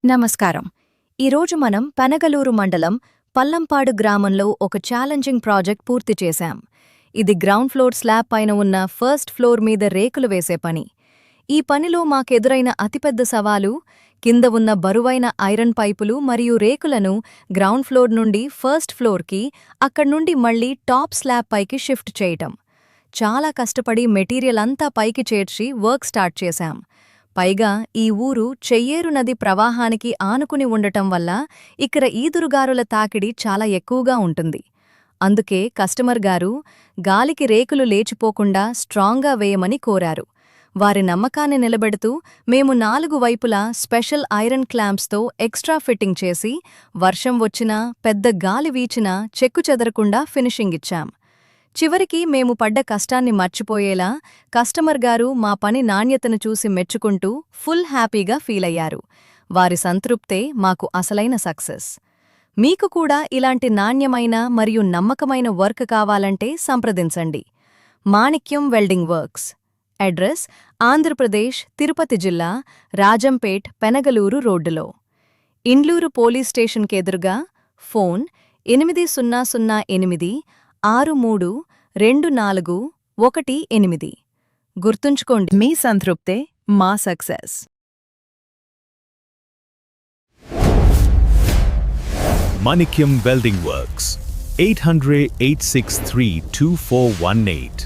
నమస్కారం. ఈరోజు మనం పెనగలూరు మండలం పల్లంపాడు గ్రామంలో ఒక ఛాలెంజింగ్ ప్రాజెక్ట్ పూర్తి చేశాం. ఇది గ్రౌండ్ ఫ్లోర్ స్లాబ్ పైన ఉన్న ఫస్ట్ ఫ్లోర్ మీద రేకులు వేసే పని. ఈ పనిలో మాకెదురైన అతిపెద్ద సవాలు కింద ఉన్న బరువైన ఐరన్ పైపులు మరియు రేకులను గ్రౌండ్ ఫ్లోర్ నుండి ఫస్ట్ ఫ్లోర్కి, అక్కడ్నుండి మళ్లీ టాప్ స్లాబ్ పైకి షిఫ్ట్ చేయటం. చాలా కష్టపడి మెటీరియల్ అంతా పైకి చేర్చి వర్క్ స్టార్ట్ చేశాం. పైగా ఈ ఊరు చెయ్యేరు నది ప్రవాహానికి ఆనుకుని ఉండటం వల్ల ఇక్కడ ఈదురుగారుల తాకిడి చాలా ఎక్కువగా ఉంటుంది. అందుకే కస్టమర్ గారు గాలికి రేకులు లేచిపోకుండా స్ట్రాంగ్గా వేయమని కోరారు. వారి నమ్మకాన్ని నిలబెడుతూ మేము 4 వైపులా స్పెషల్ ఐరన్ క్లాంప్స్తో ఎక్స్ట్రా ఫిట్టింగ్ చేసి వర్షం వచ్చినా పెద్ద గాలి వీచినా చెక్కుచెదరకుండా ఫినిషింగ్ ఇచ్చాం. చివరికి మేము పడ్డ కష్టాన్ని మర్చిపోయేలా కస్టమర్ గారు మా పని నాణ్యతను చూసి మెచ్చుకుంటూ ఫుల్ హ్యాపీగా ఫీలయ్యారు. వారి సంతృప్తే మాకు అసలైన సక్సెస్. మీకు కూడా ఇలాంటి నాణ్యమైన మరియు నమ్మకమైన వర్క్ కావాలంటే సంప్రదించండి. మాణిక్యం welding works. Address: Andhra Pradesh, Tirupati జిల్లా, రాజంపేట్, పెనగలూరు రోడ్డులో. ఇండ్లూరు పోలీస్ స్టేషన్కెదురుగా. ఫోన్ 8008 632418. గుర్తుంచుకోండి, మీ సంతృప్తే మా సక్సెస్. Manikyam Welding Works, 800-863-2418.